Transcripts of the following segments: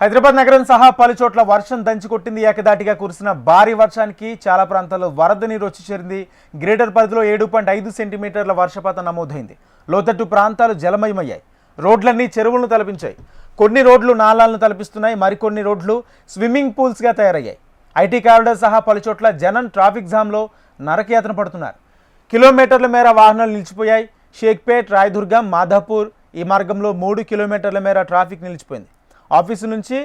హైదరాబాద్ నగరం సహా పలు చోట్ల వర్షం దంచికొట్టింది. ఏకదాటిగా కురిసిన భారీ వర్షానికి చాలా ప్రాంతాల్లో వరద నీరు వచ్చి చేరింది. గ్రేటర్ పరిధిలో 7.5 సెంటీమీటర్ల వర్షపాతం నమోదైంది. లోతట్టు ప్రాంతాలు జలమయమయ్యాయి. రోడ్లన్నీ చెరువులను తలపించాయి. కొన్ని రోడ్లు నాలాలను తలపిస్తున్నాయి. మరికొన్ని రోడ్లు స్విమ్మింగ్ పూల్స్గా తయారయ్యాయి. ఐటీ కారిడార్ సహా పలు చోట్ల జనం ట్రాఫిక్ జామ్లో నరకయాతన పడుతున్నారు. కిలోమీటర్ల మేర వాహనాలు నిలిచిపోయాయి. షేక్పేట్, రాయదుర్గం, మాధాపూర్ ఈ మార్గంలో 3 కిలోమీటర్ల మేర ట్రాఫిక్ నిలిచిపోయింది. ఆఫీసు నుంచి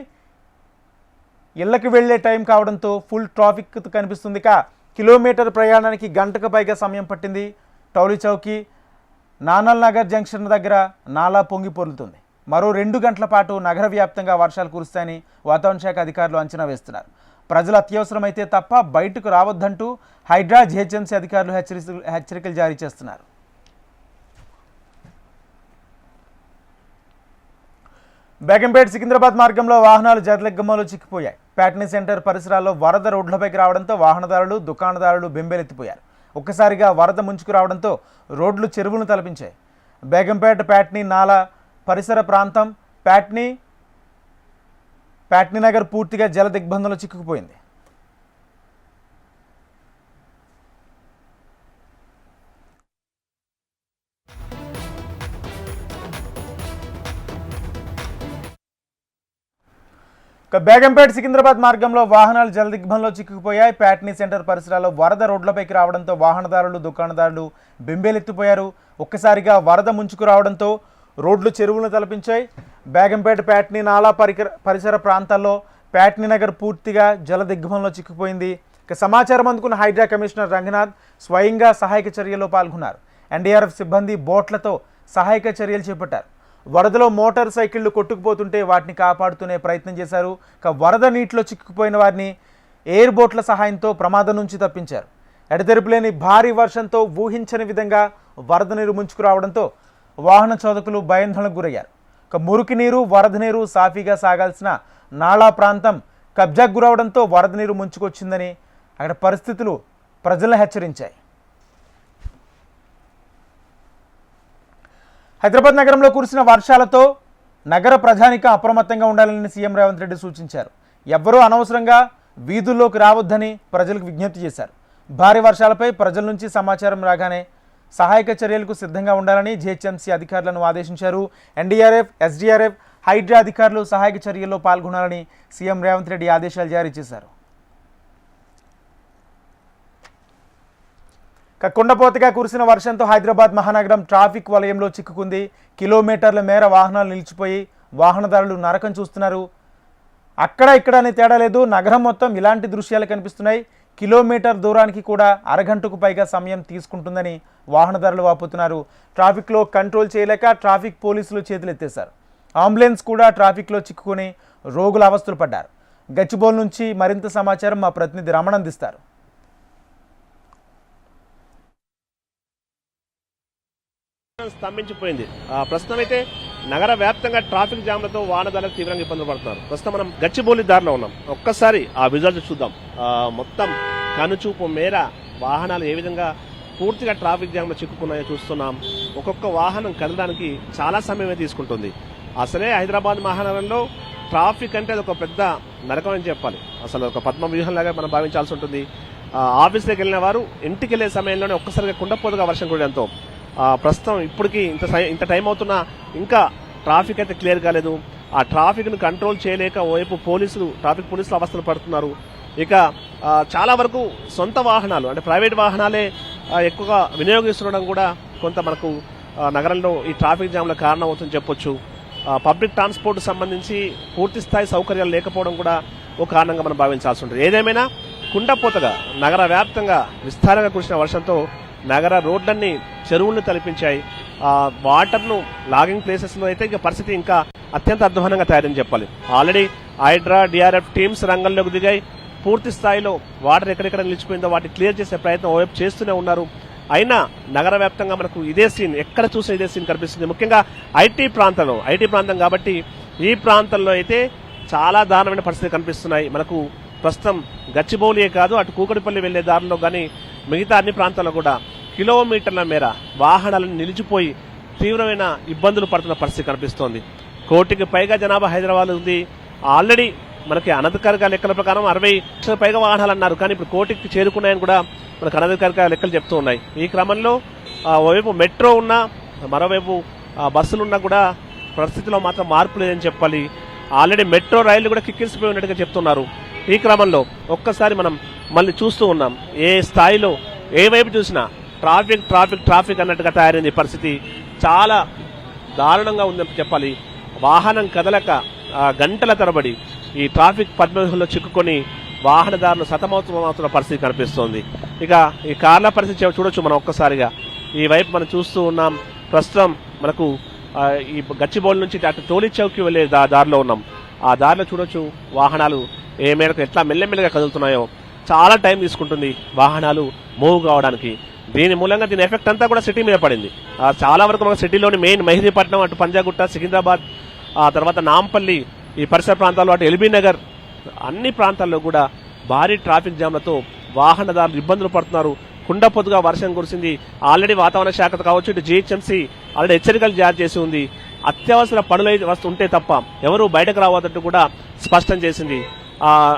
ఇళ్లకు వెళ్లే టైం కావడంతో ఫుల్ ట్రాఫిక్ కనిపిస్తుంది. కిలోమీటర్ ప్రయాణానికి గంటకు పైగా సమయం పట్టింది. టౌలీ చౌకీ, నానల్ నగర్ జంక్షన్ దగ్గర నాలా పొంగి పొర్లుతుంది. మరో 2 గంటల పాటు నగర వ్యాప్తంగా వర్షాలు కురుస్తాయని వాతావరణ శాఖ అధికారులు అంచనా వేస్తున్నారు. ప్రజలు అత్యవసరమైతే తప్ప బయటకు రావద్దంటూ హైడ్రా, జిహెచ్ఎంసీ అధికారులు హెచ్చరికలు జారీ చేస్తున్నారు. బేగంపేట్ సికింద్రాబాద్ మార్గంలో వాహనాలు జలదిగ్బంలో చిక్కిపోయాయి. ప్యాట్నీ సెంటర్ పరిసరాల్లో వరద రోడ్లపైకి రావడంతో వాహనదారులు, దుకాణదారులు బెంబేలెత్తిపోయారు. ఒక్కసారిగా వరద ముంచుకు రావడంతో రోడ్లు చెరువులను తలపించాయి. బేగంపేట్, ప్యాట్నీ నాలా పరిసర ప్రాంతం, ప్యాట్నీ నగర్ పూర్తిగా జల దిగ్బంధంలో చిక్కుకుపోయింది. బేగంపేట్ సికింద్రాబాద్ మార్గంలో వాహనాలు జలదిగ్బంలో చిక్కుకుపోయాయి. ప్యాట్నీ సెంటర్ పరిసరాల్లో వరద రోడ్లపైకి రావడంతో వాహనదారులు, దుకాణదారులు బెంబేలెత్తిపోయారు. ఒక్కసారిగా వరద ముంచుకు రావడంతో రోడ్లు చెరువులను తలపించాయి. బేగంపేట, ప్యాట్నీ నాలా పరిసర ప్రాంతాల్లో ప్యాట్నీ నగర్ పూర్తిగా జలదిగ్బంలో చిక్కుపోయింది. సమాచారం అందుకున్న హైడ్రా కమిషనర్ రంగనాథ్ స్వయంగా సహాయక చర్యల్లో పాల్గొన్నారు. ఎన్డీఆర్ఎఫ్ సిబ్బంది బోట్లతో సహాయక చర్యలు చేపట్టారు. వరదలో మోటార్ సైకిళ్లు కొట్టుకుపోతుంటే వాటిని కాపాడుతూనే ప్రయత్నం చేశారు. వరద నీటిలో చిక్కుకుపోయిన వారిని ఎయిర్ బోట్ల సహాయంతో ప్రమాదం నుంచి తప్పించారు. ఎడతెరిపిలేని భారీ వర్షంతో ఊహించని విధంగా వరద నీరు ముంచుకురావడంతో వాహన చోదకులు భయాందోళనకు గురయ్యారు. మురికి నీరు, వరద నీరు సాఫీగా సాగాల్సిన నాళా ప్రాంతం కబ్జాకు గురవడంతో వరద నీరు ముంచుకొచ్చిందని అక్కడ పరిస్థితులు ప్రజలను హెచ్చరించాయి. హైదరాబాద్ నగరంలో కురిసిన వర్షాలతో నగర ప్రజానికం అప్రమత్తంగా ఉండాలని సీఎం రేవంత్ రెడ్డి సూచించారు. ఎవ్వరూ అనవసరంగా వీధుల్లోకి రావద్దని ప్రజలకు విజ్ఞప్తి చేశారు. భారీ వర్షాలపై ప్రజల నుంచి సమాచారం రాగానే సహాయక చర్యలకు సిద్ధంగా ఉండాలని జిహెచ్ఎంసీ అధికారులను ఆదేశించారు. ఎన్డీఆర్ఎఫ్, ఎస్డీఆర్ఎఫ్, హైడ్రా అధికారులు సహాయక చర్యల్లో పాల్గొనాలని సీఎం రేవంత్ రెడ్డి ఆదేశాలు జారీ చేశారు. కుండపోతగా కురిసిన వర్షంతో హైదరాబాద్ మహానగరం ట్రాఫిక్ వలయంలో చిక్కుకుంది. కిలోమీటర్ల మేర వాహనాలు నిలిచిపోయి వాహనదారులు నరకం చూస్తున్నారు. అక్కడ ఇక్కడ అనే తేడా లేదు. నగరం మొత్తం ఇలాంటి దృశ్యాలు కనిపిస్తున్నాయి. కిలోమీటర్ దూరానికి కూడా అరగంటకు పైగా సమయం తీసుకుంటుందని వాహనదారులు వాపోతున్నారు. ట్రాఫిక్లో కంట్రోల్ చేయలేక ట్రాఫిక్ పోలీసులు చేతులెత్తేశారు. అంబులెన్స్ కూడా ట్రాఫిక్లో చిక్కుకొని రోగుల అవస్థలు పడ్డారు. గచ్చిబౌలి నుంచి మరింత సమాచారం మా ప్రతినిధి రమణ అందిస్తారు. స్తంభించిపోయింది. ప్రస్తుతం అయితే నగర వ్యాప్తంగా ట్రాఫిక్ జామ్లతో వాహనదారులకు తీవ్రంగా ఇబ్బందులు పడుతున్నారు. ప్రస్తుతం మనం గచ్చిబౌలి దారిలో ఉన్నాం. ఒక్కసారి ఆ విజువల్స్ చూద్దాం. మొత్తం కనుచూపు మేర వాహనాలు ఏ విధంగా పూర్తిగా ట్రాఫిక్ జామ్ లో చిక్కుకున్నాయో చూస్తున్నాం. ఒక్కొక్క వాహనం కదలడానికి చాలా సమయమే తీసుకుంటుంది. అసలే హైదరాబాద్ మహానగరంలో ట్రాఫిక్ అంటే అది ఒక పెద్ద నరకం అని చెప్పాలి. అసలు ఒక పద్మ వ్యూహంలాగా మనం భావించాల్సి ఉంటుంది. ఆఫీస్లోకి వెళ్ళిన వారు ఇంటికి వెళ్లే సమయంలోనే ఒక్కసారిగా కుండపోతగా వర్షం కురియడంతో ప్రస్తుతం ఇప్పటికీ ఇంత టైం అవుతున్నా ఇంకా ట్రాఫిక్ అయితే క్లియర్ కాలేదు. ఆ ట్రాఫిక్ ను కంట్రోల్ చేయలేక ఓవైపు ట్రాఫిక్ పోలీసులు అవస్థలు పడుతున్నారు. ఇక చాలా వరకు సొంత వాహనాలు అంటే ప్రైవేట్ వాహనాలే ఎక్కువగా వినియోగిస్తుండడం కూడా కొంత మనకు నగరంలో ఈ ట్రాఫిక్ జామ్ లో కారణం అవుతుందని చెప్పొచ్చు. పబ్లిక్ ట్రాన్స్పోర్ట్ సంబంధించి పూర్తి స్థాయి సౌకర్యాలు లేకపోవడం కూడా ఒక కారణంగా మనం భావించాల్సి ఉంటుంది. ఏదేమైనా కుండపోతగా నగర వ్యాప్తంగా విస్తారంగా కురిసిన వర్షంతో నగర రోడ్లన్నీ చెరువులను తలపించాయి. వాటర్ ను లాగింగ్ ప్లేసెస్ లో అయితే పరిస్థితి ఇంకా అత్యంత అధ్వానంగా తయారని చెప్పాలి. ఆల్రెడీ హైడ్రా, డిఆర్ఎఫ్ టీమ్స్ రంగంలోకి దిగాయి. పూర్తి స్థాయిలో వాటర్ ఎక్కడెక్కడ నిలిచిపోయిందో వాటిని క్లియర్ చేసే ప్రయత్నం ఓవైపు చేస్తూనే ఉన్నారు. అయినా నగర వ్యాప్తంగా మనకు ఇదే సీన్, ఎక్కడ చూసినా ఇదే సీన్ కనిపిస్తుంది. ముఖ్యంగా ఐటీ ప్రాంతం కాబట్టి ఈ ప్రాంతంలో అయితే చాలా దారుణమైన పరిస్థితులు కనిపిస్తున్నాయి. మనకు ప్రస్తుతం గచ్చిబౌలియే కాదు, అటు కూకటిపల్లి వెళ్లే దారిలో కానీ మిగతా అన్ని ప్రాంతాల్లో కూడా కిలోమీటర్ల మేర వాహనాలను నిలిచిపోయి తీవ్రమైన ఇబ్బందులు పడుతున్న పరిస్థితి కనిపిస్తోంది. 1 కోటికి పైగా జనాభా హైదరాబాద్ ఉంది. ఆల్రెడీ మనకి అనధికారిక లెక్కల ప్రకారం 60 లక్షల పైగా వాహనాలు అన్నారు, కానీ ఇప్పుడు కోటికి చేరుకున్నాయని కూడా మనకు అనధికారిక లెక్కలు చెప్తూ ఉన్నాయి. ఈ క్రమంలో ఓవైపు మెట్రో ఉన్నా మరోవైపు బస్సులున్నా కూడా పరిస్థితిలో మాత్రం మార్పు లేదని చెప్పాలి. ఆల్రెడీ మెట్రో రైళ్లు కూడా కిక్కిరిసిపోయి ఉన్నట్టుగా చెప్తున్నారు. ఈ క్రమంలో ఒక్కసారి మనం మళ్ళీ చూస్తూ ఉన్నాం, ఏ స్థాయిలో ఏ వైపు చూసినా ట్రాఫిక్ ట్రాఫిక్ ట్రాఫిక్ అన్నట్టుగా తయారైంది. పరిస్థితి చాలా దారుణంగా ఉందని చెప్పాలి. వాహనం కదలక గంటల తరబడి ఈ ట్రాఫిక్ పరిమితుల్లో చిక్కుకొని వాహనదారులు సతమవుతున్న పరిస్థితి కనిపిస్తోంది. ఇక ఈ కార్ల పరిస్థితి చూడొచ్చు మనం ఒక్కసారిగా. ఈ వైపు మనం చూస్తూ ఉన్నాం. ప్రస్తుతం మనకు ఈ గచ్చిబౌలి నుంచి అటు టోలీ చౌక్కి వెళ్ళే దారిలో ఉన్నాం. ఆ దారిలో చూడొచ్చు వాహనాలు ఏ మేరకు ఎట్లా మెల్లమెల్లగా కదులుతున్నాయో. చాలా టైం తీసుకుంటుంది వాహనాలు మూవ్ కావడానికి. దీని మూలంగా దీని ఎఫెక్ట్ అంతా కూడా సిటీ మీద పడింది. చాలా వరకు మన సిటీలోని మెయిన్ మెహదీపట్నం, అటు పంజాగుట్ట, సికింద్రాబాద్, ఆ తర్వాత నాంపల్లి, ఈ పరిసర ప్రాంతాల్లో, అటు ఎల్బీ నగర్, అన్ని ప్రాంతాల్లో కూడా భారీ ట్రాఫిక్ జామ్లతో వాహనదారులు ఇబ్బందులు పడుతున్నారు. కుండపోతుగా వర్షం కురిసింది. ఆల్రెడీ వాతావరణ శాఖ కావచ్చు, ఇటు జీహెచ్ఎంసీ ఆల్రెడీ హెచ్చరికలు జారీ చేసి ఉంది. అత్యవసర పనులు ఉంటే తప్ప ఎవరు బయటకు రావద్దంటూ కూడా స్పష్టం చేసింది.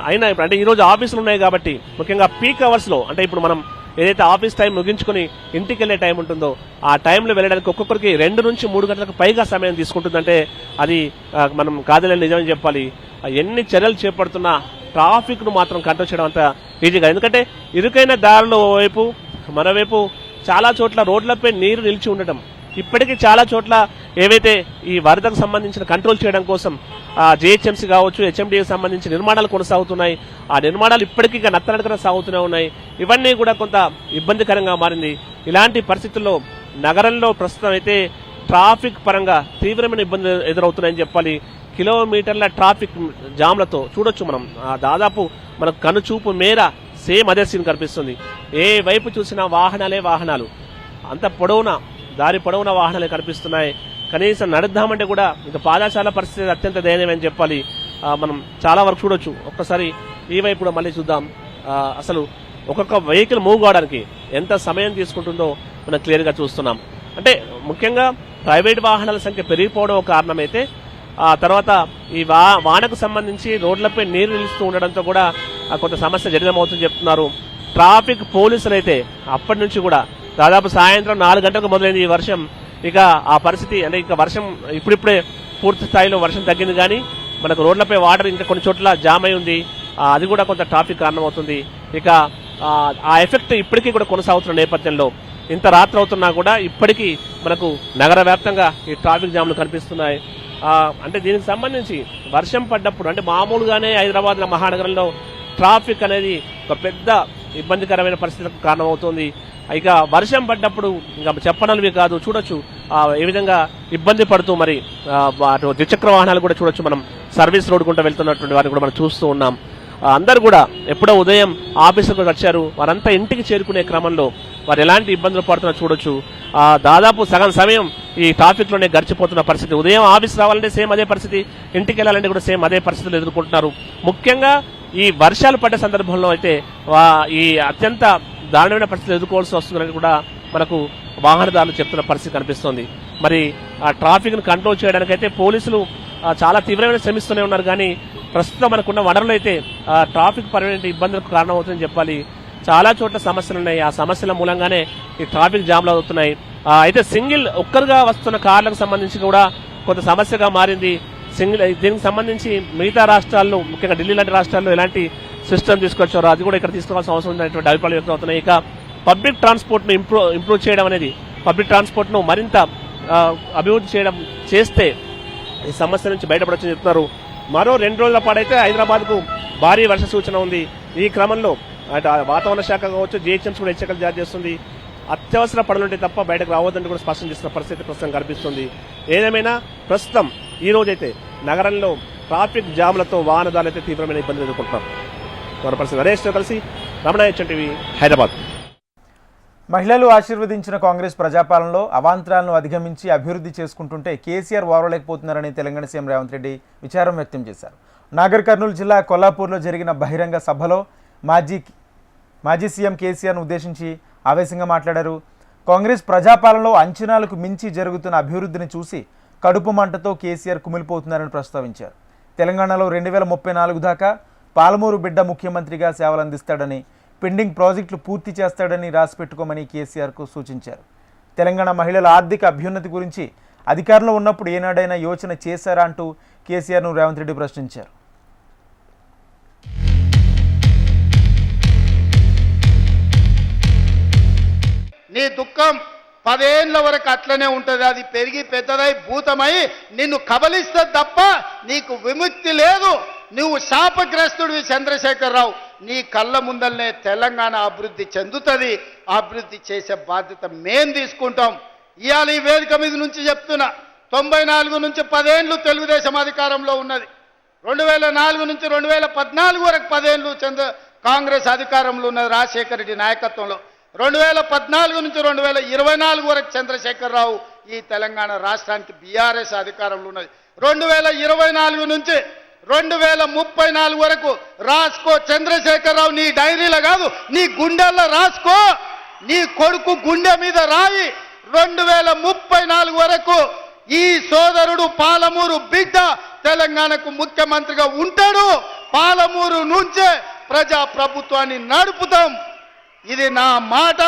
అయినా ఇప్పుడు అంటే ఈరోజు ఆఫీసులు ఉన్నాయి కాబట్టి ముఖ్యంగా పీక్ అవర్స్ లో, అంటే ఇప్పుడు మనం ఏదైతే ఆఫీస్ టైం ముగించుకుని ఇంటికి వెళ్లే టైం ఉంటుందో ఆ టైంలో వెళ్ళడానికి ఒక్కొక్కరికి 2 నుంచి 3 గంటలకు పైగా సమయం తీసుకుంటుందంటే అది మనం కాదులేని నిజమని చెప్పాలి. ఎన్ని చర్యలు చేపడుతున్నా ట్రాఫిక్ ను మాత్రం కంట్రోల్ చేయడం అంత ఈజీగా, ఎందుకంటే ఇరుకైన దారిలో ఓవైపు మరోవైపు చాలా చోట్ల రోడ్లపై నీరు నిలిచి ఉండటం, ఇప్పటికీ చాలా చోట్ల ఏవైతే ఈ వరదకు సంబంధించిన కంట్రోల్ చేయడం కోసం జీహెచ్ఎంసీ కావచ్చు, హెచ్ఎండికి సంబంధించిన నిర్మాణాలు కొనసాగుతున్నాయి. ఆ నిర్మాణాలు ఇప్పటికీ నత్తనడకన సాగుతూనే ఉన్నాయి. ఇవన్నీ కూడా కొంత ఇబ్బందికరంగా మారింది. ఇలాంటి పరిస్థితుల్లో నగరంలో ప్రస్తుతం అయితే ట్రాఫిక్ పరంగా తీవ్రమైన ఇబ్బందులు ఎదురవుతున్నాయని చెప్పాలి. కిలోమీటర్ల ట్రాఫిక్ జామ్లతో చూడొచ్చు మనం. దాదాపు మనకు కనుచూపు మేర సేమ్ అదే సీన్ కనిపిస్తుంది. ఏ వైపు చూసినా వాహనాలు, అంత పొడవునా దారి పొడవున వాహనాలే కనిపిస్తున్నాయి. కనీసం నడుద్దామంటే కూడా ఇంకా పాదశాల పరిస్థితి అత్యంత దయనీయమని చెప్పాలి. మనం చాలా వరకు చూడొచ్చు. ఒక్కసారి ఈ వైపు కూడా మళ్ళీ చూద్దాం. అసలు ఒక్కొక్క వెహికల్ మూవ్ కావడానికి ఎంత సమయం తీసుకుంటుందో మనం క్లియర్ గా చూస్తున్నాం. అంటే ముఖ్యంగా ప్రైవేట్ వాహనాల సంఖ్య పెరిగిపోవడం ఒక కారణమైతే, ఆ తర్వాత ఈ వానకు సంబంధించి రోడ్లపై నీరు నిలుస్తూ ఉండడంతో కూడా కొంత సమస్య జటిలమవుతుందని చెప్తున్నారు. ట్రాఫిక్ పోలీసులు అయితే అప్పటి నుంచి కూడా దాదాపు సాయంత్రం 4 గంటలకు మొదలైంది ఈ వర్షం. ఇక ఆ పరిస్థితి అంటే ఇక వర్షం ఇప్పుడిప్పుడే పూర్తి స్థాయిలో వర్షం తగ్గింది, కానీ మనకు రోడ్లపై వాటర్ ఇంకా కొన్ని చోట్ల జామ్ అయి ఉంది. అది కూడా కొంత ట్రాఫిక్ కారణమవుతుంది. ఇక ఆ ఎఫెక్ట్ ఇప్పటికీ కూడా కొనసాగుతున్న నేపథ్యంలో ఇంత రాత్రి అవుతున్నా కూడా ఇప్పటికీ మనకు నగర వ్యాప్తంగా ఈ ట్రాఫిక్ జామ్లు కనిపిస్తున్నాయి. అంటే దీనికి సంబంధించి వర్షం పడ్డప్పుడు అంటే మామూలుగానే హైదరాబాద్ మహానగరంలో ట్రాఫిక్ అనేది ఒక పెద్ద ఇబ్బందికరమైన పరిస్థితులకు కారణమవుతుంది. ఇక వర్షం పడ్డప్పుడు ఇంకా చెప్పనవి కాదు. చూడొచ్చు ఏ విధంగా ఇబ్బంది పడుతూ మరి ద్విచక్ర వాహనాలు కూడా చూడొచ్చు. మనం సర్వీస్ రోడ్ గుండా వెళ్తున్నటువంటి వారిని కూడా మనం చూస్తూ ఉన్నాం. అందరు కూడా ఎప్పుడో ఉదయం ఆఫీసుకు వచ్చారు, వారంతా ఇంటికి చేరుకునే క్రమంలో వారు ఎలాంటి ఇబ్బందులు పడుతున్నా చూడొచ్చు. దాదాపు సగం సమయం ఈ ట్రాఫిక్ లోనే గడిచిపోతున్న పరిస్థితి. ఉదయం ఆఫీస్ రావాలంటే సేమ్ అదే పరిస్థితి, ఇంటికి వెళ్ళాలంటే కూడా సేమ్ అదే పరిస్థితులు ఎదుర్కొంటున్నారు. ముఖ్యంగా ఈ వర్షాలు పడ్డ సందర్భంలో అయితే ఈ అత్యంత దారుణమైన పరిస్థితులు ఎదుర్కోవాల్సి వస్తుందని కూడా మనకు వాహనదారులు చెప్తున్న పరిస్థితి కనిపిస్తోంది. మరి ఆ ట్రాఫిక్ ను కంట్రోల్ చేయడానికైతే పోలీసులు చాలా తీవ్రమైన శ్రమిస్తూనే ఉన్నారు, కానీ ప్రస్తుతం మనకున్న వనరులు అయితే ట్రాఫిక్ పరమైన ఇబ్బందులకు కారణమవుతుందని చెప్పాలి. చాలా చోట్ల సమస్యలు ఉన్నాయి. ఆ సమస్యల మూలంగానే ఈ ట్రాఫిక్ జామ్లు అవుతున్నాయి. అయితే ఒక్కరుగా వస్తున్న కార్లకు సంబంధించి కూడా కొంత సమస్యగా మారింది. దీనికి సంబంధించి మిగతా రాష్ట్రాల్లో ముఖ్యంగా ఢిల్లీ లాంటి రాష్ట్రాల్లో ఎలాంటి సిస్టమ్ తీసుకొచ్చారో అది కూడా ఇక్కడ తీసుకోవాల్సిన అవసరం ఉందనేటువంటి అభిప్రాయాలు వ్యక్తం అవుతున్నాయి. ఇక పబ్లిక్ ట్రాన్స్పోర్ట్ ను ఇంప్రూవ్ చేయడం అనేది, పబ్లిక్ ట్రాన్స్పోర్ట్ ను మరింత అభివృద్ధి చేస్తే ఈ సమస్య నుంచి బయటపడొచ్చని చెప్తున్నారు. మరో 2 రోజుల పాటైతే హైదరాబాద్ కు భారీ వర్ష సూచన ఉంది. ఈ క్రమంలో వాతావరణ శాఖ కావచ్చు, జీహెచ్ఎంసీ కూడా హెచ్చరికలు జారీ చేస్తుంది. అత్యవసర పనులుంటే తప్ప బయటకు రావద్దంటూ కూడా స్పష్టం చేసిన పరిస్థితి ప్రస్తుతం కనిపిస్తుంది. ఏదేమైనా ప్రస్తుతం ఈ రోజైతే నగరంలో ట్రాఫిక్ జామ్లతో వాహనదారులు అయితే తీవ్రమైన ఇబ్బందులు ఎదుర్కొంటున్నారు. మన పరిస్థితి నరేష్తో కలిసి రమణ హెచ్ఎన్టీవీ హైదరాబాద్. మహిళలు ఆశీర్వదించిన కాంగ్రెస్ ప్రజాపాలనలో అవాంతరాలను అధిగమించి అభివృద్ధి చేసుకుంటుంటే కేసీఆర్ వారలేకపోతున్నారని తెలంగాణ సీఎం రేవంత్ రెడ్డి విచారం వ్యక్తం చేశారు. నాగర్ కర్నూలు జిల్లా కొల్లాపూర్లో జరిగిన బహిరంగ సభలో మాజీ సీఎం కేసీఆర్ను ఉద్దేశించి ఆవేశంగా మాట్లాడారు. కాంగ్రెస్ ప్రజాపాలనలో అంచనాలకు మించి జరుగుతున్న అభివృద్ధిని చూసి కడుపు మంటతో కేసీఆర్ కుమిలిపోతున్నారని ప్రస్తావించారు. తెలంగాణలో 2034 దాకా పాలమూరు బిడ్డ ముఖ్యమంత్రిగా సేవలు అందిస్తాడని, పెండింగ్ ప్రాజెక్టులు పూర్తి చేస్తాడని రాసిపెట్టుకోమని కేసీఆర్కు సూచించారు. తెలంగాణ మహిళల ఆర్థిక అభ్యున్నతి గురించి అధికారంలో ఉన్నప్పుడు ఏనాడైనా యోచన చేశారా అంటూ కేసీఆర్ను రేవంత్ రెడ్డి ప్రశ్నించారు. నీ దుఃఖం 10 ఏళ్ల వరకు అట్లనే ఉంటుంది. అది పెరిగి పెద్దదై భూతమై నిన్ను కబలిస్తుంది తప్ప నీకు విముక్తి లేదు. నువ్వు శాపగ్రస్తుడివి చంద్రశేఖరరావు. నీ కళ్ళ ముందల్నే తెలంగాణ అభివృద్ధి చెందుతుంది. అభివృద్ధి చేసే బాధ్యత మేం తీసుకుంటాం. ఇవాళ ఈ వేదిక మీద నుంచి చెప్తున్నా, 94 నుంచి 10 ఏళ్ళు తెలుగుదేశం అధికారంలో ఉన్నది. 2004 నుంచి 2014 వరకు 10 ఏళ్ళు కాంగ్రెస్ అధికారంలో ఉన్నది రాజశేఖర రెడ్డి నాయకత్వంలో. 2014 నుంచి 2024 వరకు చంద్రశేఖరరావు ఈ తెలంగాణ రాష్ట్రానికి బీఆర్ఎస్ అధికారంలో ఉన్నది. 2024 నుంచి 2034 వరకు రాసుకో చంద్రశేఖరరావు. నీ డైరీలో కాదు, నీ గుండెల్లో రాసుకో. నీ కొడుకు గుండె మీద రాయి. 2034 వరకు ఈ సోదరుడు పాలమూరు బిడ్డ తెలంగాణకు ముఖ్యమంత్రిగా ఉంటాడు. పాలమూరు నుంచే ప్రజా ప్రభుత్వాన్ని నడుపుతాం. ఇది నా మాట.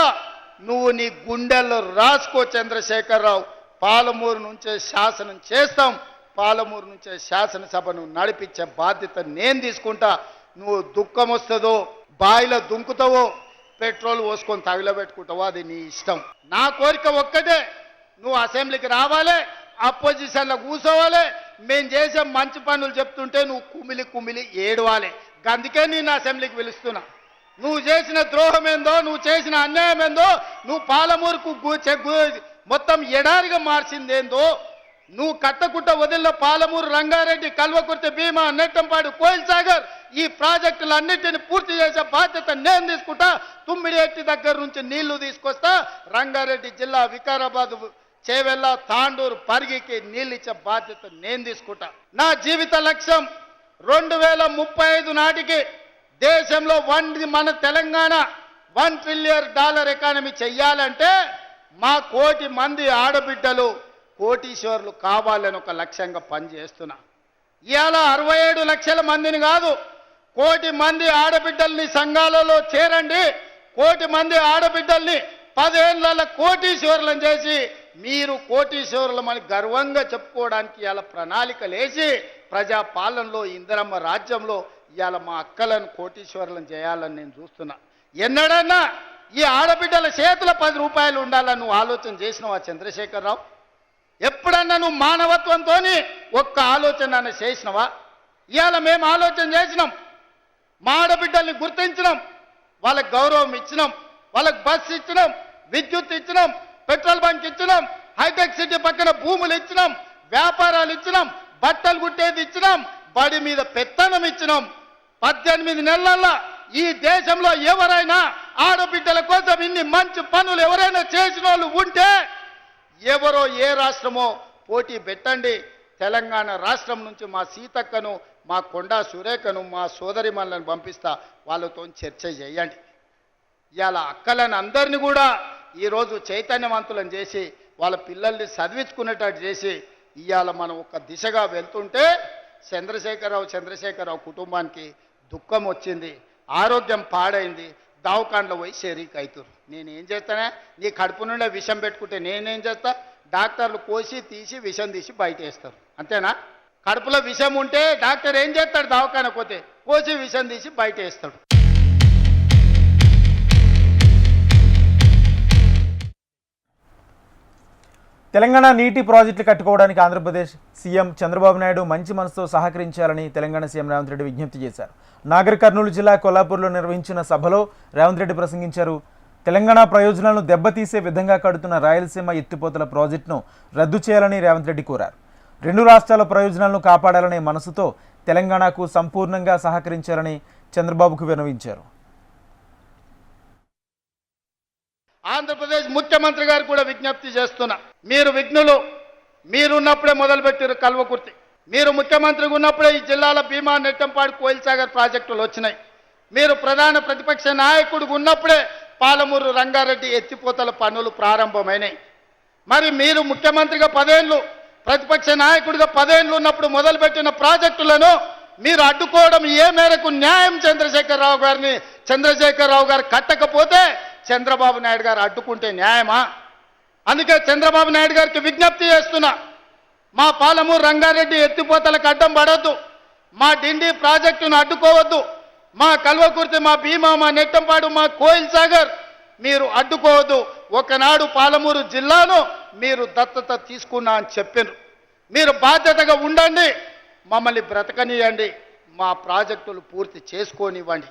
నువ్వు నీ గుండెల్లో రాసుకో చంద్రశేఖరరావు. పాలమూరు నుంచే శాసనం చేస్తాం. పాలమూరు నుంచే శాసనసభను నడిపించే బాధ్యత నేను తీసుకుంటా. నువ్వు దుఃఖం వస్తుందో, బాయిలో దుంకుతావో, పెట్రోల్ పోసుకొని తగిలబెట్టుకుంటావో అది నీ ఇష్టం. నా కోరిక ఒక్కటే, నువ్వు అసెంబ్లీకి రావాలి, అపోజిషన్లో కూర్చోవాలి. మేము చేసే మంచి పనులు చెప్తుంటే నువ్వు కుమిలి కుమిలి ఏడవాలి. అందుకే నేను అసెంబ్లీకి పిలుస్తున్నా. నువ్వు చేసిన ద్రోహం ఏందో, నువ్వు చేసిన అన్యాయం ఏందో, నువ్వు పాలమూరుకు మొత్తం ఎడారిగా మార్చిందేందో, నువ్వు కట్టకుట్ట వదిలిన పాలమూరు, రంగారెడ్డి, కల్వకుర్తి, భీమా, నెట్టంపాడు, కోయిల్ సాగర్ ఈ ప్రాజెక్టులన్నింటినీ పూర్తి చేసే బాధ్యత నేను తీసుకుంటా. తుమ్మిడిఎట్టి దగ్గర నుంచి నీళ్లు తీసుకొస్తా. రంగారెడ్డి జిల్లా వికారాబాద్, చేవెళ్ళ, తాండూరు, పరిగికి నీళ్ళు ఇచ్చే బాధ్యత నేను తీసుకుంటా. నా జీవిత లక్ష్యం 2035 నాటికి దేశంలో మన తెలంగాణ $1 ట్రిలియన్ ఎకానమీ చెయ్యాలంటే మా 1 కోటి మంది ఆడబిడ్డలు కోటీశ్వర్లు కావాలని ఒక లక్ష్యంగా పనిచేస్తున్నా. ఇవాళ 67 లక్షల మందిని కాదు, 1 కోటి మంది ఆడబిడ్డల్ని సంఘాలలో చేరండి. 1 కోటి మంది ఆడబిడ్డల్ని 10 ఏళ్ళ కోటీశ్వర్లను చేసి మీరు కోటీశ్వరులమని గర్వంగా చెప్పుకోవడానికి ఇవాళ ప్రణాళికలు వేసి ప్రజాపాలనలో, ఇందిరమ్మ రాజ్యంలో ఇవాళ మా అక్కలను కోటీశ్వరులను చేయాలని నేను చూస్తున్నా. ఎన్నడన్నా ఈ ఆడబిడ్డల చేతుల 10 రూపాయలు ఉండాలని నువ్వు ఆలోచన చేసినావా చంద్రశేఖరరావు? ఎప్పుడన్నా నువ్వు మానవత్వంతో ఒక్క ఆలోచన చేసినావా? ఇవాళ మేము ఆలోచన చేసినాం. మా ఆడబిడ్డల్ని గుర్తించినాం, వాళ్ళకి గౌరవం ఇచ్చినాం, వాళ్ళకి బస్సు ఇచ్చినాం, విద్యుత్ ఇచ్చినాం, పెట్రోల్ బంక్ ఇచ్చినాం, హైటెక్ సిటీ పక్కన భూములు ఇచ్చినాం, వ్యాపారాలు ఇచ్చినాం, బట్టలు కుట్టేది ఇచ్చినాం, బడి మీద పెత్తనం ఇచ్చినాం. 18 నెలల్లో ఈ దేశంలో ఎవరైనా ఆడబిడ్డల కోసం ఇన్ని మంచి పనులు ఎవరైనా చేసిన వాళ్ళు ఉంటే ఎవరో ఏ రాష్ట్రమో పోటీ పెట్టండి. తెలంగాణ రాష్ట్రం నుంచి మా సీతక్కను, మా కొండా సురేఖను, మా సోదరిమణులను పంపిస్తా, వాళ్ళతో చర్చ చేయండి. ఇవాళ అక్కలను అందరినీ కూడా ఈరోజు చైతన్యవంతులను చేసి వాళ్ళ పిల్లల్ని చదివించుకునేటట్టు చేసి ఇవాళ మనం ఒక దిశగా వెళ్తుంటే చంద్రశేఖరరావు కుటుంబానికి దుఃఖం వచ్చింది, ఆరోగ్యం పాడైంది, దవాఖానలో పోయి షరీక్ అవుతారు. నేనేం చేస్తానే? నీ కడుపు నుండే విషం పెట్టుకుంటే నేనేం చేస్తా? డాక్టర్లు కోసి తీసి విషం తీసి బయట వేస్తారు, అంతేనా? కడుపులో విషం ఉంటే డాక్టర్ ఏం చేస్తాడు? దవాఖాన పోతే కోసి విషం తీసి బయట వేస్తాడు. తెలంగాణ నీటి ప్రాజెక్టులు కట్టుకోవడానికి ఆంధ్రప్రదేశ్ సీఎం చంద్రబాబు నాయుడు మంచి మనసుతో సహకరించాలని తెలంగాణ సీఎం రేవంత్ రెడ్డి విజ్ఞప్తి చేశారు. నాగర్ కర్నూలు జిల్లా కొల్లాపూర్లో నిర్వహించిన సభలో రేవంత్ రెడ్డి ప్రసంగించారు. తెలంగాణ ప్రయోజనాలను దెబ్బతీసే విధంగా కడుతున్న రాయలసీమ ఎత్తిపోతల ప్రాజెక్టును రద్దు చేయాలని రేవంత్ రెడ్డి కోరారు. 2 రాష్ట్రాల ప్రయోజనాలను కాపాడాలనే మనసుతో తెలంగాణకు సంపూర్ణంగా సహకరించాలని చంద్రబాబుకు విన్నవించారు. ఆంధ్రప్రదేశ్ ముఖ్యమంత్రి గారు కూడా విజ్ఞప్తి చేస్తున్నా, మీరు విఘ్నులు, మీరున్నప్పుడే మొదలుపెట్టారు కల్వకుర్తి. మీరు ముఖ్యమంత్రిగా ఉన్నప్పుడే ఈ జిల్లాల భీమా, నెట్టంపాడు, కోయిల్ సాగర్ ప్రాజెక్టులు వచ్చినాయి. మీరు ప్రధాన ప్రతిపక్ష నాయకుడు ఉన్నప్పుడే పాలమూరు, రంగారెడ్డి ఎత్తిపోతల పనులు ప్రారంభమైనాయి. మరి మీరు ముఖ్యమంత్రిగా 10 ఏళ్ళు ప్రతిపక్ష నాయకుడిగా 10 ఏళ్ళు ఉన్నప్పుడు మొదలుపెట్టిన ప్రాజెక్టులను మీరు అడ్డుకోవడం ఏ మేరకు న్యాయం? చంద్రశేఖరరావు గారు కట్టకపోతే చంద్రబాబు నాయుడు గారు అడ్డుకుంటే న్యాయమా? అందుకే చంద్రబాబు నాయుడు గారికి విజ్ఞప్తి చేస్తున్నా, మా పాలమూరు రంగారెడ్డి ఎత్తిపోతలకు అడ్డం పడొద్దు, మా డిండి ప్రాజెక్టును అడ్డుకోవద్దు, మా కల్వకుర్తి, మా భీమా, మా నెట్టంపాడు, మా కోయిల్ సాగర్ మీరు అడ్డుకోవద్దు. ఒకనాడు పాలమూరు జిల్లాను మీరు దత్తత తీసుకున్నా అని చెప్పారు. మీరు బాధ్యతగా ఉండండి, మమ్మల్ని బ్రతకనియండి, మా ప్రాజెక్టులు పూర్తి చేసుకోనివ్వండి.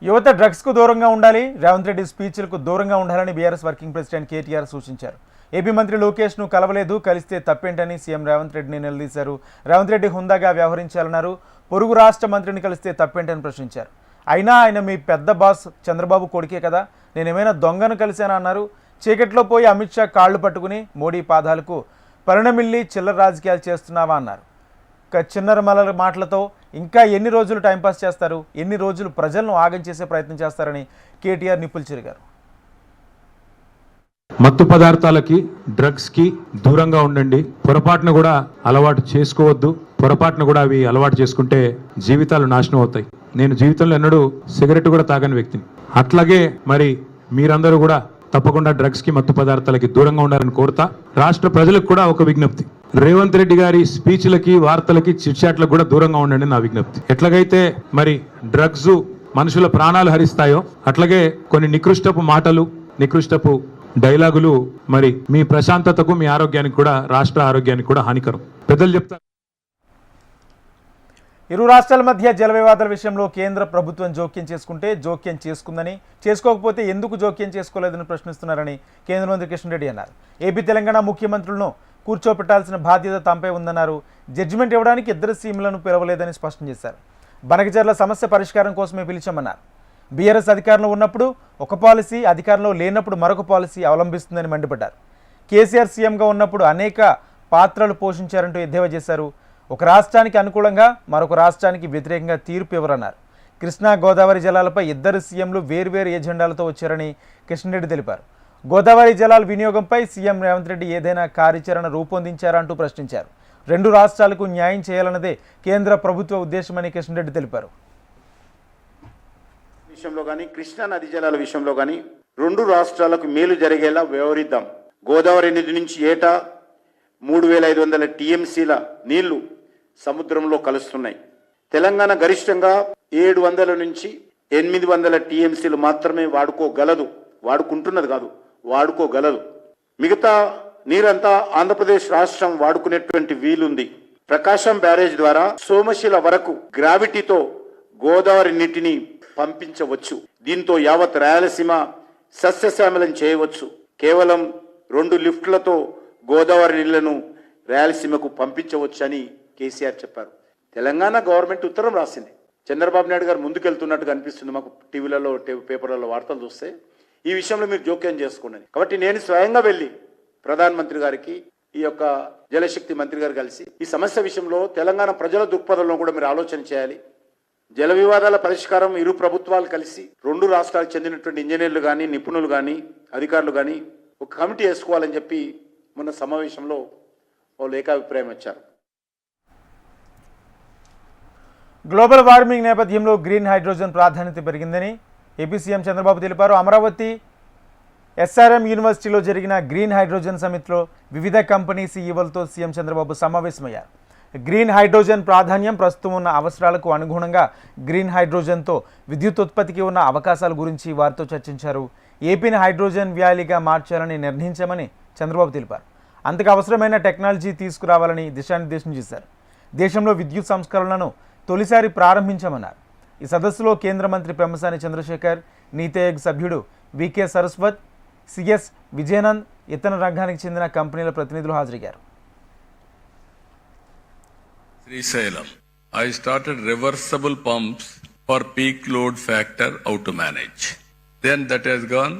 యువత డ్రగ్స్కు దూరంగా ఉండాలి, రేవంత్ రెడ్డి స్పీచ్లకు దూరంగా ఉండాలని బీఆర్ఎస్ వర్కింగ్ ప్రెసిడెంట్ కేటీఆర్ సూచించారు. ఏపీ మంత్రి లోకేష్ను కలవలేదు, కలిస్తే తప్పేంటని సీఎం రేవంత్ రెడ్డిని నిలదీశారు. రేవంత్ రెడ్డి హుందాగా వ్యవహరించాలన్నారు. పొరుగు రాష్ట్ర మంత్రిని కలిస్తే తప్పేంటని ప్రశ్నించారు. అయినా ఆయన మీ పెద్ద బాస్ చంద్రబాబు కొడుకే కదా, నేనేమైనా దొంగను కలిశానా అన్నారు. చీకట్లో పోయి అమిత్ షా కాళ్లు పట్టుకుని మోడీ పాదాలకు పరిణమిల్లి చిల్లర రాజకీయాలు చేస్తున్నావా అన్నారు. చిన్నర మల్లల మాటలతో ఇంకా ఎన్ని రోజులు టైంపాస్ చేస్తారు, ఎన్ని రోజులు ప్రజలను ఆగం చేసే ప్రయత్నం చేస్తారని కేటీఆర్ నిప్పులు చెరిగారు. మత్తు పదార్థాలకి, డ్రగ్స్ కి దూరంగా ఉండండి. పొరపాటును కూడా అలవాటు చేసుకోవద్దు. పొరపాటును కూడా అవి అలవాటు చేసుకుంటే జీవితాలు నాశనం అవుతాయి. నేను జీవితంలో ఎన్నడూ సిగరెట్ కూడా తాగని వ్యక్తిని. అట్లాగే మరి మీరందరూ కూడా తప్పకుండా డ్రగ్స్ కి, మత్తు పదార్థాలకి దూరంగా ఉండాలని కోరుతా. రాష్ట్ర ప్రజలకు కూడా ఒక విజ్ఞప్తి, రేవంత్ రెడ్డి గారి స్పీచ్లకి, వార్తలకి, చిట్చాట్లకు కూడా దూరంగా ఉండండి నా విజ్ఞప్తి. ఎట్లాగైతే మరి డ్రగ్స్ మనుషుల ప్రాణాలు హరిస్తాయో అట్లాగే కొన్ని నికృష్టపు మాటలు, నికృష్టపు డైలాగులు మరి మీ ప్రశాంతతకు, మీ ఆరోగ్యానికి కూడా, రాష్ట్ర ఆరోగ్యానికి కూడా హానికరం. పెద్దలు చెప్తారు. ఇరు రాష్ట్రాల మధ్య జల వివాదాల విషయంలో కేంద్ర ప్రభుత్వం జోక్యం చేసుకుంటే జోక్యం చేసుకుందని, చేసుకోకపోతే ఎందుకు జోక్యం చేసుకోలేదని ప్రశ్నిస్తున్నారని కేంద్ర మంత్రి కిషన్ రెడ్డి అన్నారు. ఏపీ తెలంగాణ ముఖ్యమంత్రులను కూర్చోపెట్టాల్సిన బాధ్యత తమపై ఉందన్నారు. జడ్జిమెంట్ ఇవ్వడానికి ఇద్దరు సీఎంలను పిలవలేదని స్పష్టం చేశారు. బనకచర్ల సమస్య పరిష్కారం కోసమే పిలిచామన్నారు. బీఆర్ఎస్ అధికారంలో ఉన్నప్పుడు ఒక పాలసీ, అధికారంలో లేనప్పుడు మరొక పాలసీ అవలంబిస్తుందని మండిపడ్డారు. కేసీఆర్ సీఎంగా ఉన్నప్పుడు అనేక పాత్రలు పోషించారంటూ ఎద్దేవా చేశారు. ఒక రాష్ట్రానికి అనుకూలంగా మరొక రాష్ట్రానికి వ్యతిరేకంగా తీర్పు ఇవ్వరన్నారు. కృష్ణా గోదావరి జలాలపై ఇద్దరు సీఎంలు వేర్వేరు ఎజెండాలతో వచ్చారని కిషన్ రెడ్డి తెలిపారు. గోదావరి జలాల వినియోగంపై సీఎం రేవంత్ రెడ్డి ఏదైనా కార్యాచరణ రూపొందించారా అంటూ ప్రశ్నించారు. 2 రాష్ట్రాలకు న్యాయం చేయాలన్నదే కేంద్ర ప్రభుత్వ ఉద్దేశమని కిషన్ రెడ్డి తెలిపారు. విషయంలో కానీ, కృష్ణా నది జలాల విషయంలో కానీ 2 రాష్ట్రాలకు మేలు జరిగేలా వ్యవహరిద్దాం. గోదావరి నది నుంచి ఏటా 3500 టీఎంసీల నీళ్లు సముద్రంలో కలుస్తున్నాయి. తెలంగాణ గరిష్టంగా 700 నుంచి 800 టీఎంసీలు మాత్రమే వాడుకుంటున్నది కాదు, వాడుకోగలదు. మిగతా నీరంతా ఆంధ్రప్రదేశ్ రాష్ట్రం వాడుకునేటువంటి వీలుంది. ప్రకాశం బ్యారేజ్ ద్వారా సోమశిల వరకు గ్రావిటీతో గోదావరి నీటిని పంపించవచ్చు. దీంతో యావత్ రాయలసీమ సస్యశ్యామలం చేయవచ్చు. కేవలం 2 లిఫ్ట్లతో గోదావరి నీళ్లను రాయలసీమకు పంపించవచ్చు అని కేసీఆర్ చెప్పారు. తెలంగాణ గవర్నమెంట్ ఉత్తరం రాసింది. చంద్రబాబు నాయుడు గారు ముందుకెళ్తున్నట్టుగా అనిపిస్తుంది మాకు. టీవీలలో, పేపర్లలో వార్తలు చూస్తే ఈ విషయంలో మీరు జోక్యం చేసుకోండి. కాబట్టి నేను స్వయంగా వెళ్ళి ప్రధానమంత్రి గారికి, ఈ యొక్క జలశక్తి మంత్రి గారు కలిసి ఈ సమస్య విషయంలో తెలంగాణ ప్రజల దృక్పథంలో కూడా మీరు ఆలోచన చేయాలి. జల వివాదాల పరిష్కారం ఇరు ప్రభుత్వాలు కలిసి 2 రాష్ట్రాలకు చెందినటువంటి ఇంజనీర్లు కానీ, నిపుణులు కానీ, అధికారులు కానీ ఒక కమిటీ వేసుకోవాలని చెప్పి మొన్న సమావేశంలో వాళ్ళు ఏకాభిప్రాయం వచ్చారు. గ్లోబల్ వార్మింగ్ నేపథ్యంలో గ్రీన్ హైడ్రోజన్ ప్రాధాన్యత పెరిగిందని ఏపీ సీఎం చంద్రబాబు తెలిపారు. అమరావతి ఎస్ఆర్ఎం యూనివర్సిటీలో జరిగిన గ్రీన్ హైడ్రోజన్ సమిట్లో వివిధ కంపెనీ సీఈఓలతో సీఎం చంద్రబాబు సమావేశమయ్యారు. గ్రీన్ హైడ్రోజన్ ప్రాధాన్యం, ప్రస్తుతం ఉన్న అవసరాలకు అనుగుణంగా గ్రీన్ హైడ్రోజన్తో విద్యుత్ ఉత్పత్తికి ఉన్న అవకాశాల గురించి వారితో చర్చించారు. ఏపీని హైడ్రోజన్ వ్యాలీగా మార్చాలని నిర్ణయించామని చంద్రబాబు తెలిపారు. అందుకు అవసరమైన టెక్నాలజీ తీసుకురావాలని దిశానిర్దేశం చేశారు. దేశంలో విద్యుత్ సంస్కరణలను తొలిసారి ప్రారంభించామన్నారు. ఈ సదస్సులో కేంద్ర మంత్రి పెమ్మసాని చంద్రశేఖర్, నీతి ఆయోగ్ సభ్యుడు వికే సరస్వత్, సిఎస్ విజయనంద్, ఇతర రంగానికి చెందిన కంపెనీల ప్రతినిధులు హాజరయ్యారు. Srisalem. I started reversible pumps for peak load factor how to manage. Then that has gone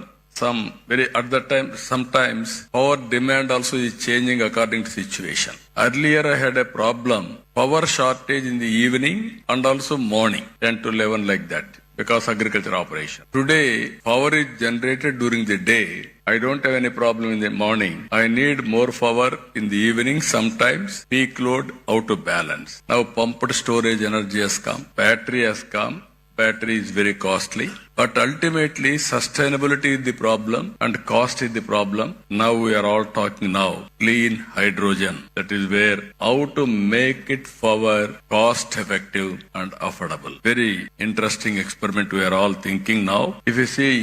at that time sometimes power demand also is changing according to situation. Earlier I had a problem, power shortage in the evening and also morning 10 to 11 like that. because agriculture operation. Today, power is generated during the day. I don't have any problem in the morning. I need more power in the evening. Sometimes peak load out of balance. Now pumped storage energy has come. Battery has come. Battery is very costly. But ultimately, sustainability is the problem and cost is the problem. Now we are all talking now. Clean hydrogen. That is where how to make it power cost effective and affordable. Very interesting experiment we are all thinking now. If you see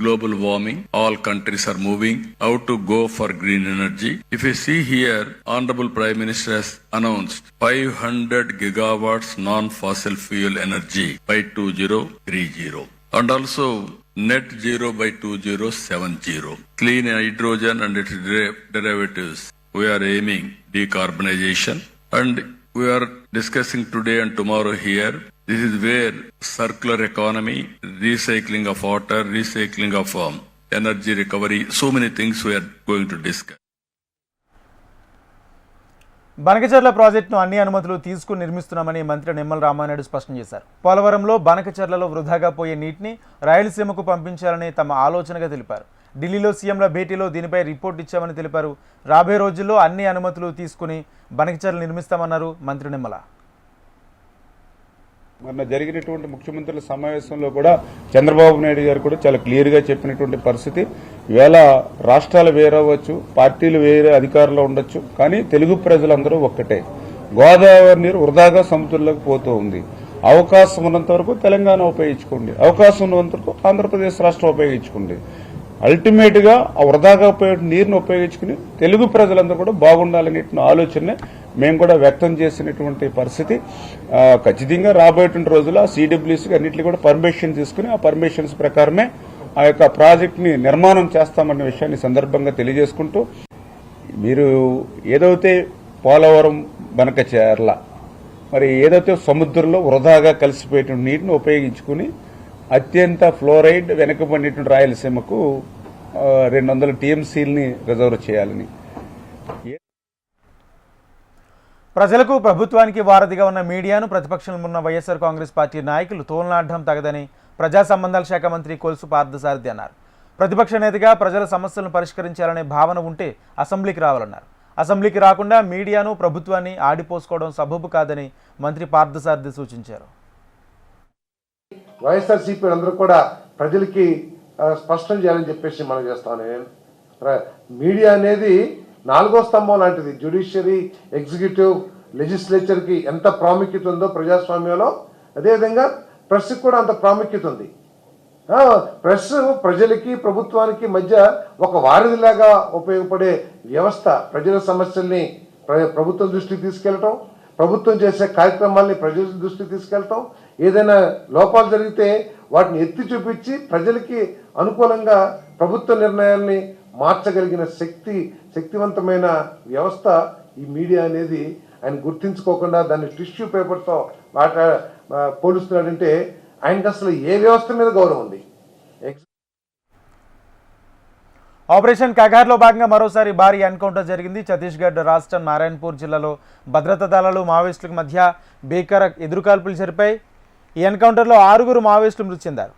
global warming, all countries are moving how to go for green energy. If you see here, Honorable Prime Minister has announced 500 gigawatts non-fossil fuel energy by 2030 and also net zero by 2070. Clean hydrogen and its derivatives. We are aiming decarbonization and we are discussing today and tomorrow here. This is where circular economy, recycling of water, recycling of energy recovery, so many things we are going to discuss. Banakacherla ప్రాజెక్టును అన్ని అనుమతులు తీసుకుని నిర్మిస్తున్నామని మంత్రి నిమ్మల రామానాయుడు స్పష్టం చేశారు. పోలవరంలో బనకచెర్లలో వృధాగా పోయే నీటిని రాయలసీమకు పంపించాలని తమ ఆలోచనగా తెలిపారు. ఢిల్లీలో సీఎంల భేటీలో దీనిపై రిపోర్ట్ ఇచ్చామని తెలిపారు. రాబోయే రోజుల్లో అన్ని అనుమతులు తీసుకుని బనకచెర్ల నిర్మిస్తామన్నారు మంత్రి నిమ్మల. మొన్న జరిగినటువంటి ముఖ్యమంత్రుల సమావేశంలో కూడా చంద్రబాబు నాయుడు గారు కూడా చాలా క్లియర్ గా చెప్పినటువంటి పరిస్థితి. ఈవేళ రాష్ట్రాలు వేరవచ్చు, పార్టీలు వేరే అధికారంలో ఉండొచ్చు, కానీ తెలుగు ప్రజలందరూ ఒక్కటే. గోదావరి నీరు వృధాగా సముద్రంలోకి పోతూ ఉంది. అవకాశం ఉన్నంత వరకు తెలంగాణ ఉపయోగించుకోండి, అవకాశం ఉన్నంత వరకు ఆంధ్రప్రదేశ్ రాష్ట్రం ఉపయోగించుకోండి. అల్టిమేట్ గా ఆ వృధాగా పోయే నీరును ఉపయోగించుకుని తెలుగు ప్రజలందరూ కూడా బాగుండాలనే ఆలోచన మేము కూడా వ్యక్తం చేసినటువంటి పరిస్థితి. ఖచ్చితంగా రాబోయేటువంటి రోజుల్లో సిడబ్ల్యూసీకి అన్నింటినీ కూడా పర్మిషన్ తీసుకుని ఆ పర్మిషన్స్ ప్రకారమే ఆ యొక్క ప్రాజెక్ట్ ని నిర్మాణం చేస్తామన్న విషయాన్ని సందర్భంగా తెలియజేసుకుంటూ, మీరు ఏదైతే పోలవరం బనకచెర్ల మరి ఏదైతే సముద్రంలో వృధాగా కలిసిపోయేటువంటి నీటిని ఉపయోగించుకుని అత్యంత ఫ్లోరైడ్ వెనుకబడినటువంటి రాయలసీమకు 200 టీఎంసీలని రిజర్వ్ చేయాలని. ప్రజలకు ప్రభుత్వానికి వారధిగా ఉన్న మీడియాను ప్రతిపక్షంలో ఉన్న వైఎస్ఆర్ కాంగ్రెస్ పార్టీ నాయకులు తోలనాడడం తగదని ప్రజా సంబంధాల శాఖ మంత్రి కొలుసు పార్థసారథి అన్నారు. ప్రతిపక్ష నేతగా ప్రజల సమస్యలను పరిష్కరించాలనే భావన ఉంటే అసెంబ్లీకి రావాలన్నారు. అసెంబ్లీకి రాకుండా మీడియాను ప్రభుత్వాన్ని ఆడిపోసుకోవడం సబబు కాదని మంత్రి పార్థసారథి సూచించారు. వైఎస్ఆర్సీపీ అందరూ కూడా ప్రజలకి స్పష్టం చేయాలని చెప్పేసి మనం చేస్తాను. మీడియా అనేది 4వ స్తంభం లాంటిది. జ్యుడిషియరీ, ఎగ్జిక్యూటివ్, లెజిస్లేచర్కి ఎంత ప్రాముఖ్యత ఉందో ప్రజాస్వామ్యంలో, అదేవిధంగా ప్రెస్కి కూడా అంత ప్రాముఖ్యత ఉంది. ప్రెస్ ప్రజలకి ప్రభుత్వానికి మధ్య ఒక వారధిలాగా ఉపయోగపడే వ్యవస్థ. ప్రజల సమస్యల్ని ప్రభుత్వం దృష్టికి తీసుకెళ్లటం, ప్రభుత్వం చేసే కార్యక్రమాల్ని ప్రజల దృష్టికి తీసుకెళ్తాం, ఏదైనా లోపాలు జరిగితే వాటిని ఎత్తి చూపించి ప్రజలకి అనుకూలంగా ప్రభుత్వ నిర్ణయాల్ని మార్చగలిగిన శక్తివంతమైన వ్యవస్థ ఈ మీడియా అనేది. ఆయన గుర్తించుకోకుండా దాన్ని టిష్యూ పేపర్తో పోలుస్తున్నాడంటే ఆయనకి అసలు ఏ వ్యవస్థ మీద గౌరవం ఉంది? ఆపరేషన్ కగార్లో భాగంగా మరోసారి భారీ ఎన్కౌంటర్ జరిగింది. ఛత్తీస్గఢ్ రాష్ట్రం నారాయణపూర్ జిల్లాలో భద్రతా దళాలు మావోయిస్టులకు మధ్య భీకర ఎదురుకాల్పులు జరిపాయి. ఈ ఎన్కౌంటర్లో 6 మావోయిస్టులు మృతి చెందారు.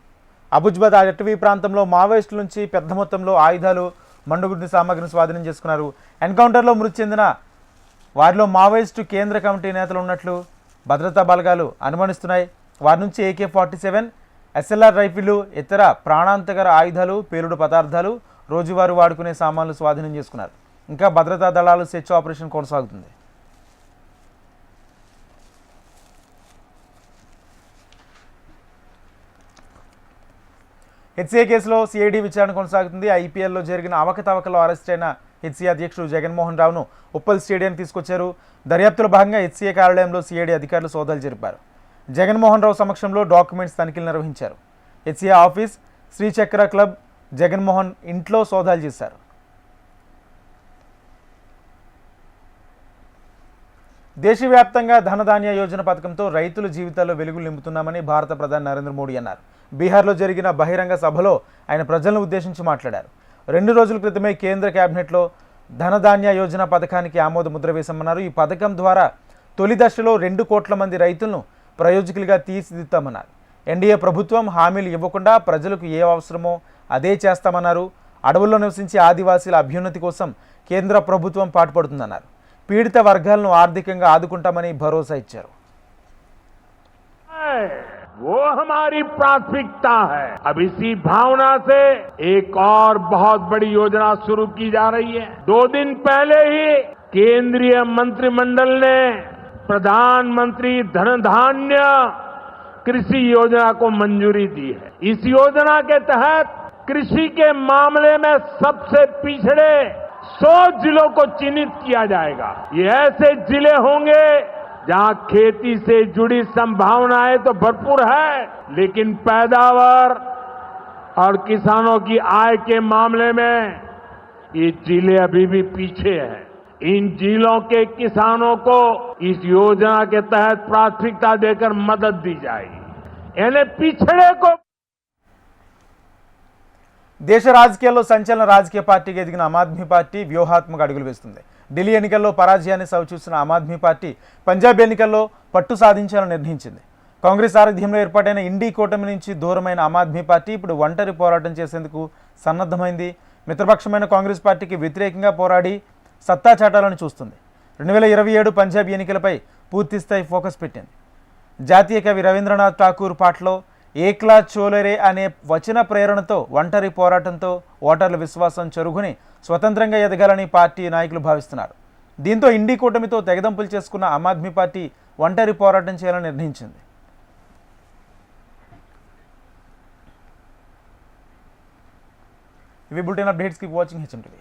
అబుజ్బద్ అటవీ ప్రాంతంలో మావోయిస్టుల నుంచి పెద్ద మొత్తంలో ఆయుధాలు, మండుగుడ్డి సామగ్రిని స్వాధీనం చేసుకున్నారు. ఎన్కౌంటర్లో మృతి చెందిన వారిలో మావోయిస్టు కేంద్ర కమిటీ నేతలు ఉన్నట్లు భద్రతా బలగాలు అనుమానిస్తున్నాయి. వారి నుంచి AK-47, SLR రైఫిళ్లు, ఇతర ప్రాణాంతకర ఆయుధాలు, పేలుడు పదార్థాలు, రోజువారీ వాడుకునే సామాన్లు స్వాధీనం చేసుకున్నారు. ఇంకా భద్రతా దళాలు సెర్చ్ ఆపరేషన్ కొనసాగుతుంది. హెచ్సీఏ కేసులో సిఐడి విచారణ కొనసాగుతుంది. IPLలో జరిగిన అవకతవకలో అరెస్ట్ అయిన హెచ్సీఏ అధ్యక్షుడు జగన్మోహన్ రావును ఉప్పల్ స్టేడియానికి తీసుకొచ్చారు. దర్యాప్తులో భాగంగా హెచ్సీఏ కార్యాలయంలో సిఐడి అధికారులు సోదాలు జరిపారు. జగన్మోహన్ రావు సమక్షంలో డాక్యుమెంట్స్ తనిఖీలు నిర్వహించారు. హెచ్సీఏ ఆఫీస్, శ్రీచక్ర క్లబ్, జగన్మోహన్ ఇంట్లో సోదాలు చేశారు. దేశవ్యాప్తంగా ధనధాన్య యోజన పథకంతో రైతుల జీవితాల్లో వెలుగులు నింపుతున్నామని భారత ప్రధాని నరేంద్ర మోడీ అన్నారు. బీహార్లో జరిగిన బహిరంగ సభలో ఆయన ప్రజలను ఉద్దేశించి మాట్లాడారు. 2 రోజుల క్రితమే కేంద్ర కేబినెట్లో ధనధాన్య యోజన పథకానికి ఆమోద ముద్ర వేశామన్నారు. ఈ పథకం ద్వారా తొలి దశలో 2 కోట్ల మంది రైతులను ప్రయోజకులుగా తీర్చిదిద్దామన్నారు. ఎన్డీఏ ప్రభుత్వం హామీలు ఇవ్వకుండా ప్రజలకు ఏ అవసరమో అదే చేస్తామన్నారు. అడవుల్లో నివసించే ఆదివాసీల అభ్యున్నతి కోసం కేంద్ర ప్రభుత్వం పాటుపడుతుందన్నారు. పీడిత వర్గాలను ఆర్థికంగా ఆదుకుంటామని భరోసా ఇచ్చారు. वो हमारी प्राथमिकता है। अब इसी भावना से एक और बहुत बड़ी योजना शुरू की जा रही है। 2 दिन पहले ही केंद्रीय मंत्रिमंडल ने प्रधानमंत्री धन धान्य कृषि योजना को मंजूरी दी है। इस योजना के तहत कृषि के मामले में सबसे पिछड़े 100 जिलों को चिन्हित किया जाएगा। ये ऐसे जिले होंगे जहां खेती से जुड़ी संभावनाएं तो भरपूर है, लेकिन पैदावार और किसानों की आय के मामले में ये जिले अभी भी पीछे हैं। इन जिलों के किसानों को इस योजना के तहत प्राथमिकता देकर मदद दी जाएगी। यानी पिछड़े को దేశ రాజకీయాల్లో సంచలన రాజకీయ పార్టీగా ఎదిగిన ఆమ్ ఆద్మీ పార్టీ వ్యూహాత్మక అడుగులు వేస్తుంది. ఢిల్లీ ఎన్నికల్లో పరాజయాన్ని చవిచూసిన ఆమ్ ఆద్మీ పార్టీ పంజాబ్ ఎన్నికల్లో పట్టు సాధించాలని నిర్ణయించింది. కాంగ్రెస్ సారథ్యంలో ఏర్పాటైన ఇండీ కూటమి నుంచి దూరమైన ఆమ్ ఆద్మీ పార్టీ ఇప్పుడు ఒంటరి పోరాటం చేసేందుకు సన్నద్ధమైంది. మిత్రపక్షమైన కాంగ్రెస్ పార్టీకి వ్యతిరేకంగా పోరాడి సత్తా చాటాలని చూస్తుంది. 2027 పంజాబ్ ఎన్నికలపై పూర్తిస్థాయి ఫోకస్ పెట్టింది. జాతీయ కవి రవీంద్రనాథ్ ఠాకూర్ పాటలో ఏక్లా చోలరే అనే వచన ప్రేరణతో ఒంటరి పోరాటంతో ఓటర్ల విశ్వాసం చెరుగుని స్వతంత్రంగా ఎదగాలని పార్టీ నాయకులు భావిస్తున్నారు. దీంతో ఇండీ కూటమితో తెగదంపులు చేసుకున్న ఆమ్ ఆద్మీ పార్టీ ఒంటరి పోరాటం చేయాలని నిర్ణయించింది. ఇవి bulletin updates. Keep watching HM TV.